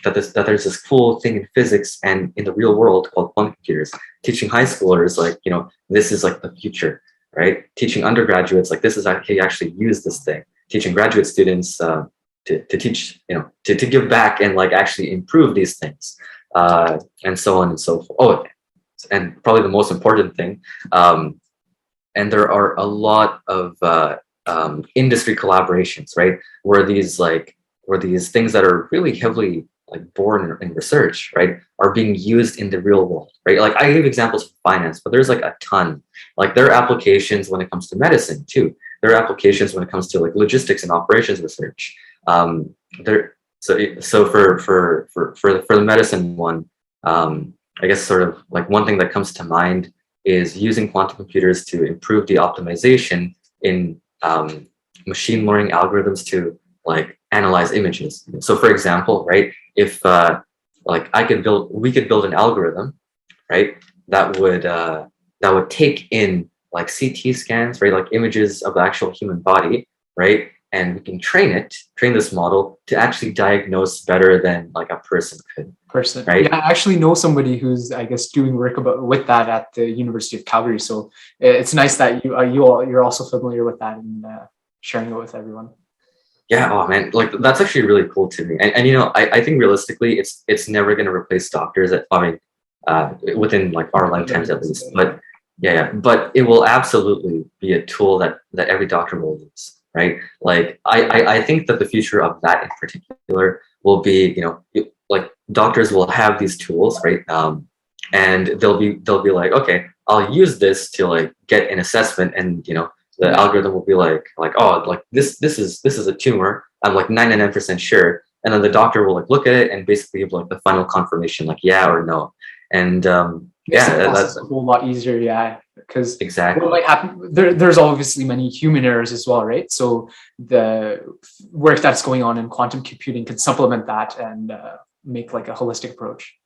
That there's this cool thing in physics and in the real world called quantum computers. Teaching high schoolers like this is like the future, right? Teaching undergraduates like this is how you actually use this thing. Teaching graduate students to teach to give back and like actually improve these things, and so on and so forth. Oh, and probably the most important thing, and there are a lot of industry collaborations, right? Where these things that are really heavily like born in research, right, are being used in the real world, right? Like I give examples for finance, but there's like a ton. Like there are applications when it comes to medicine too. There are applications when it comes to like logistics and operations research. There, so for the medicine one, I guess sort of like one thing that comes to mind is using quantum computers to improve the optimization in machine learning algorithms to like analyze images. So for example, right, if like we could build an algorithm, right, that would take in like CT scans, right, like images of the actual human body, right, and we can train this model to actually diagnose better than like a person could. Person. Right. Yeah, I actually know somebody who's, I guess, doing work with that at the University of Calgary. So it's nice that you're also familiar with that and sharing it with everyone. Yeah, oh man, like that's actually really cool to me. And I think realistically it's never gonna replace doctors within like our lifetimes at least. But yeah, but it will absolutely be a tool that every doctor will use, right? Like I think that the future of that in particular will be, like doctors will have these tools, right? And they'll be like, okay, I'll use this to like get an assessment, and the algorithm will be like oh, like this is a tumor. I'm like 99% sure, and then the doctor will like look at it and basically give like the final confirmation, like yeah or no. And Makes the that's process a whole lot easier, yeah. Because exactly. what might happen, there's obviously many human errors as well, right? So the work that's going on in quantum computing can supplement that and make like a holistic approach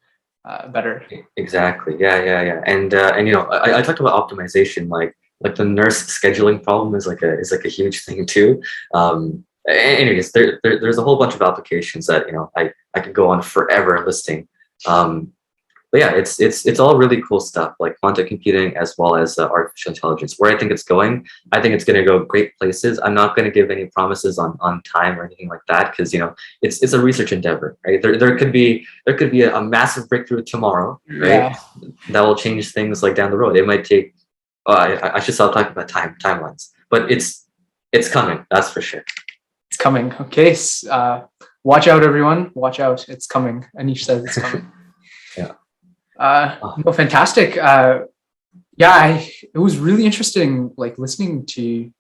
better. Exactly. Yeah. And I talked about optimization, like the nurse scheduling problem is like a huge thing too. Anyways, there's a whole bunch of applications that I could go on forever listing. But yeah, it's all really cool stuff, like quantum computing as well as artificial intelligence. Where I think it's going, I think it's going to go great places. I'm not going to give any promises on time or anything like that, because it's a research endeavor, right? There could be a massive breakthrough tomorrow, right? Yeah, That will change things like down the road. It might take. I should stop talking about timelines, but it's coming. That's for sure. it's coming. Okay, watch out, everyone. Watch out. It's coming. Anish says it's coming. Yeah. No, fantastic. It was really interesting, like listening to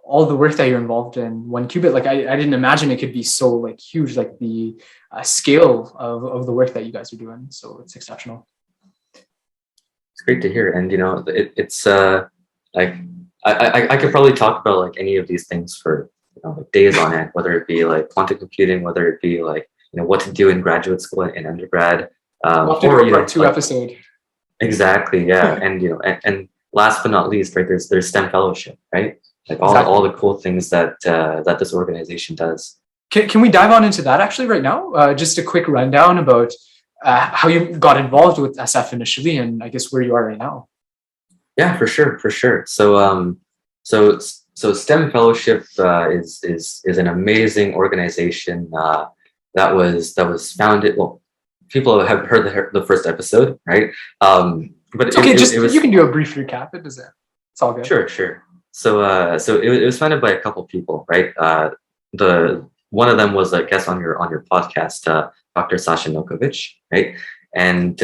all the work that you're involved in. One qubit, like I didn't imagine it could be so like huge, like the scale of the work that you guys are doing. So it's exceptional. It's great to hear, and it's like I could probably talk about like any of these things like days on end, whether it be like quantum computing, whether it be like what to do in graduate school and undergrad, We'll have to do or a part two like episode. exactly, yeah, and and last but not least, right? There's STEM fellowship, right? Like all Exactly. the cool things that that this organization does. Can we dive on into that actually right now? Just a quick rundown about how you got involved with SF initially, and I guess where you are right now. Yeah, for sure, for sure. So so STEM Fellowship is an amazing organization that was founded. Well, people have heard the first episode, right? But It's okay. it Just you was can do a brief recap. It doesn't. It's all good. sure, sure. So so it was founded by a couple people, right? The one of them was a guest on your podcast, Dr. Sasha Nokovic, right? And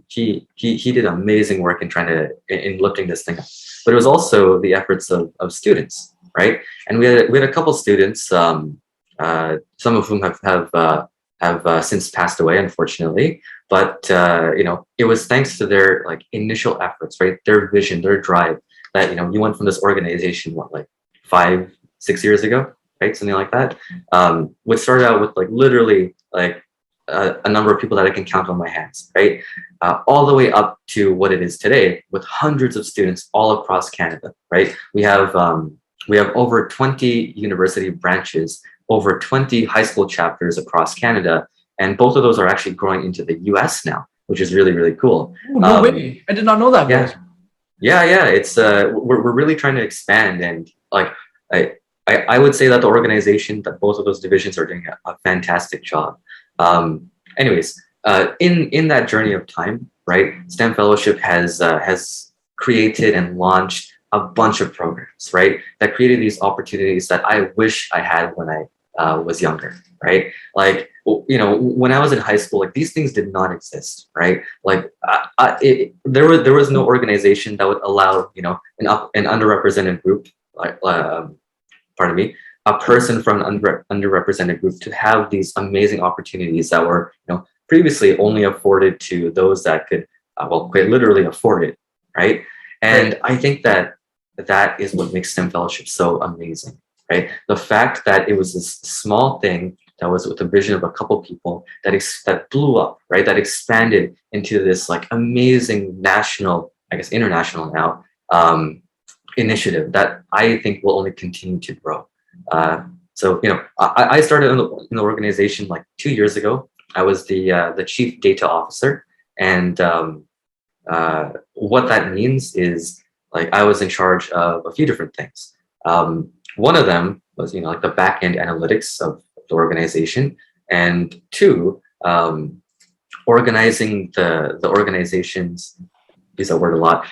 he did amazing work in trying to in lifting this thing up. But it was also the efforts of students, right? And we had a couple students, some of whom have since passed away, unfortunately. But it was thanks to their like initial efforts, right? Their vision, their drive. That you went from this organization what like 5-6 years ago, right? Something like that. Which started out with like literally like a number of people that I can count on my hands, right? All the way up to what it is today with hundreds of students all across Canada, right? We have over 20 university branches, over 20 high school chapters across Canada, and both of those are actually growing into the US now, which is really, really cool. Oh, no way. I did not know that, Yeah. guys. Yeah. It's we're really trying to expand, and like I I would say that the organization, that both of those divisions are doing a fantastic job. Anyways, in that journey of time, right? STEM Fellowship has created and launched a bunch of programs, right? That created these opportunities that I wish I had when I was younger, right? Like when I was in high school, like these things did not exist, right? Like there was no organization that would allow an underrepresented group like pardon me, a person from an underrepresented group to have these amazing opportunities that were, previously only afforded to those that could, well, quite literally afford it, right? And Right. I think that that is what makes STEM fellowship so amazing, right? The fact that it was this small thing that was with the vision of a couple people that blew up, right? That expanded into this like amazing national, I guess international now, initiative that I think will only continue to grow. So I started in the organization like 2 years ago. I was the chief data officer, and what that means is like I was in charge of a few different things. One of them was like the back end analytics of the organization, and two, organizing the organization's, use that word a lot,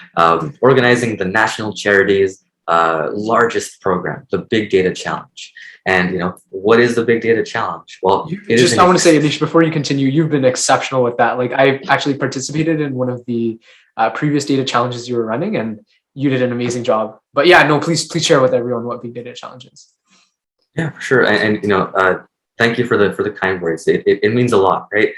organizing the national charities largest program, the Big Data Challenge. And what is the Big Data Challenge? Well, it is I want to say, Anish, before you continue, you've been exceptional with that. Like I actually participated in one of the previous data challenges you were running, and you did an amazing job. But yeah, no, please share with everyone what Big Data Challenge is. Yeah, for sure. And thank you for the kind words. It means a lot, right?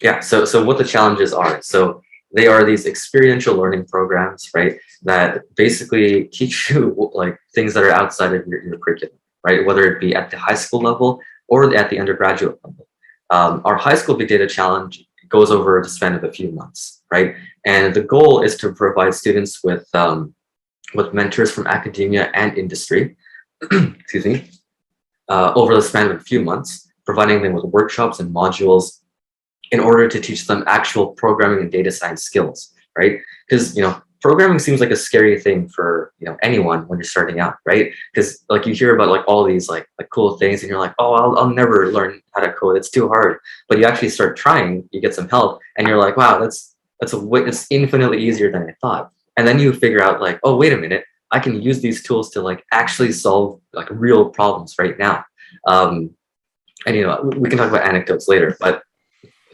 Yeah. So what the challenges are? So they are these experiential learning programs, right? That basically teach you like things that are outside of your curriculum, right? Whether it be at the high school level or at the undergraduate level. Our high school Big Data Challenge goes over the span of a few months, right? And the goal is to provide students with mentors from academia and industry, excuse me, over the span of a few months, providing them with workshops and modules in order to teach them actual programming and data science skills, right? Because programming seems like a scary thing for anyone when you're starting out, right? Because like you hear about like all these like cool things, and you're like, oh, I'll never learn how to code. It's too hard. But you actually start trying, you get some help, and you're like, wow, it's infinitely easier than I thought. And then you figure out like, oh, wait a minute, I can use these tools to like actually solve like real problems right now. And we can talk about anecdotes later, but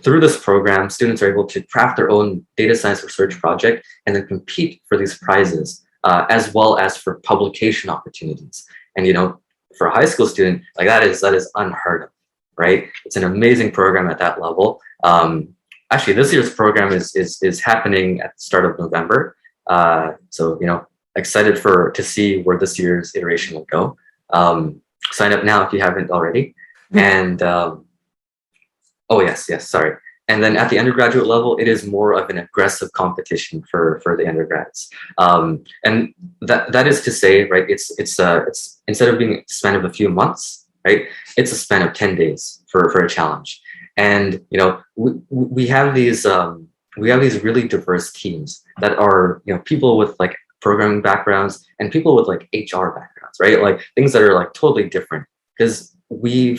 through this program, students are able to craft their own data science research project and then compete for these prizes, as well as for publication opportunities. And for a high school student, like that is unheard of, right? It's an amazing program at that level. Actually, this year's program is happening at the start of November. So excited to see where this year's iteration will go. Sign up now if you haven't already. And oh yes, sorry. And then at the undergraduate level, it is more of an aggressive competition for the undergrads. And that is to say, right? It's instead of being a span of a few months, right? It's a span of 10 days for a challenge. And we have these really diverse teams that are people with like programming backgrounds and people with like HR backgrounds, right? Like things that are like totally different because we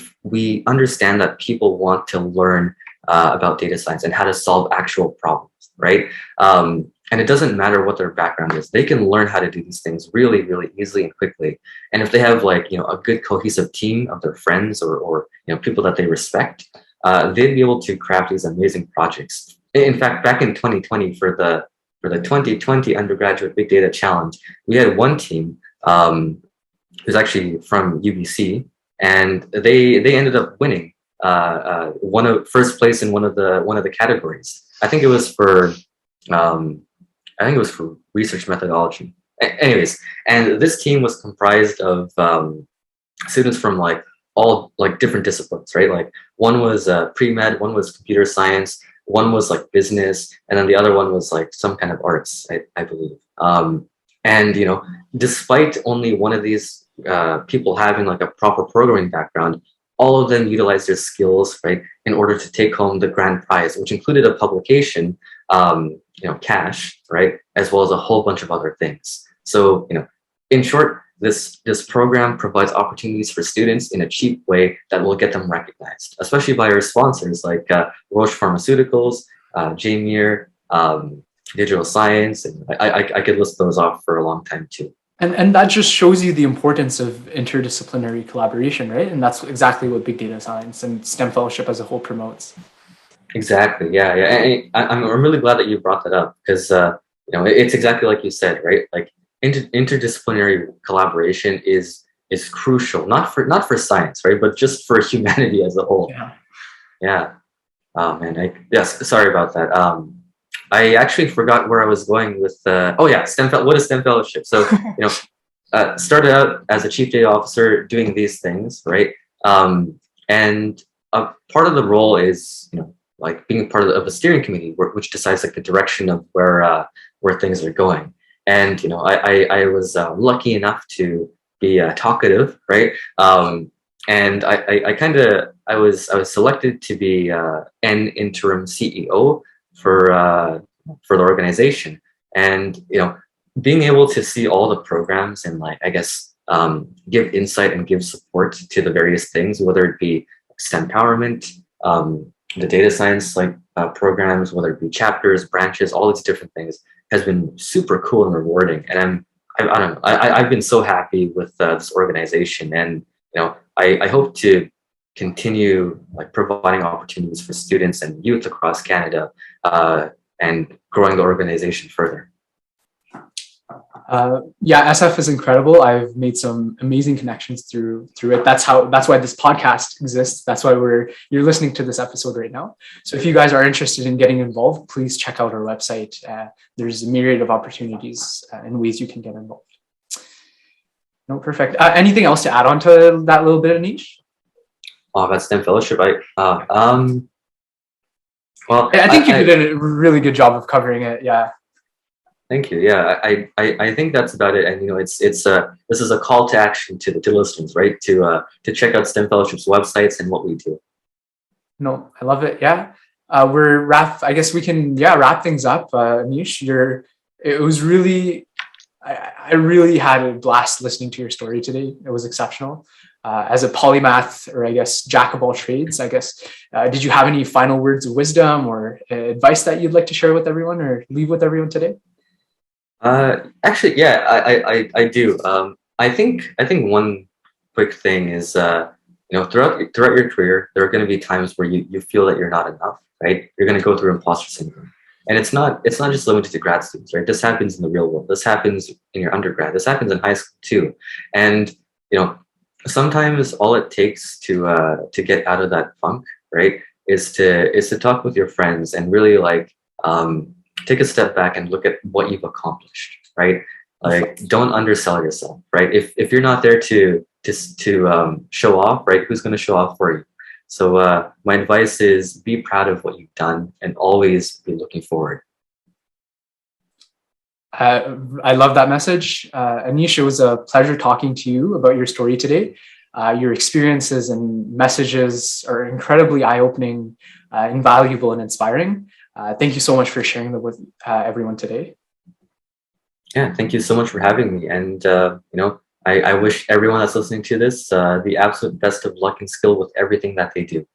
understand that people want to learn about data science and how to solve actual problems, right? And it doesn't matter what their background is; they can learn how to do these things really, really easily and quickly. And if they have like a good cohesive team of their friends or people that they respect, they'd be able to craft these amazing projects. In fact, back in 2020 for the 2020 undergraduate big data challenge, we had one team who's actually from UBC, and they ended up winning one of first place in one of the categories. I think it was for research methodology. Anyways, and this team was comprised of students from like all like different disciplines, right? Like one was pre-med, one was computer science, one was like business, and then the other one was like some kind of arts, I believe. And despite only one of these people having like a proper programming background, all of them utilized their skills, right, in order to take home the grand prize, which included a publication, cash, right, as well as a whole bunch of other things. So, in short, this program provides opportunities for students in a cheap way that will get them recognized, especially by our sponsors like Roche Pharmaceuticals, Jamir, Digital Science, and I could list those off for a long time too. And that just shows you the importance of interdisciplinary collaboration, right? And that's exactly what big data science and STEM fellowship as a whole promotes. Exactly. Yeah. And I'm really glad that you brought that up because it's exactly like you said, right? Like interdisciplinary collaboration is crucial, not for science, right, but just for humanity as a whole. Yeah. Yeah. Oh man. Yes. Sorry about that. I actually forgot where I was going with. Oh yeah, what is STEM fellowship? So started out as a chief data officer doing these things, right? And a part of the role is like being part of a steering committee which decides like the direction of where things are going. And I was lucky enough to be talkative, right? And I was selected to be an interim CEO for the organization, and being able to see all the programs and like I guess give insight and give support to the various things, whether it be STEM empowerment, the data science like programs, whether it be chapters, branches, all these different things, has been super cool and rewarding. And I don't know, I've been so happy with this organization, and I hope to continue like providing opportunities for students and youth across Canada and growing the organization further. Yeah, SF is incredible. I've made some amazing connections through it. That's why this podcast exists. That's why you're listening to this episode right now. So if you guys are interested in getting involved, please check out our website. There's a myriad of opportunities and ways you can get involved. No, perfect. Anything else to add on to that little bit, Anish? Oh, that's STEM fellowship, right? Well, I think you did a really good job of covering it. Yeah. Thank you. Yeah, I think that's about it. And this is a call to action to listeners, right? To check out STEM Fellowship's websites and what we do. No, I love it. Yeah, I guess we can wrap things up. Anish, it was really. I really had a blast listening to your story today. It was exceptional. As a polymath, or I guess jack of all trades, I guess, did you have any final words of wisdom or advice that you'd like to share with everyone or leave with everyone today? Actually, yeah, I do. I think one quick thing is, throughout your career, there are going to be times where you feel that you're not enough, right? You're going to go through imposter syndrome. And it's not just limited to grad students, right? This happens in the real world. This happens in your undergrad. This happens in high school too. And sometimes all it takes to get out of that funk, right, is to talk with your friends and really like take a step back and look at what you've accomplished, right? Like don't undersell yourself, right? If you're not there to to show off, right? Who's going to show off for you? So my advice is be proud of what you've done and always be looking forward. I love that message. Anish, it was a pleasure talking to you about your story today. Your experiences and messages are incredibly eye-opening, invaluable, and inspiring. Thank you so much for sharing them with everyone today. Yeah, thank you so much for having me. And, I wish everyone that's listening to this the absolute best of luck and skill with everything that they do.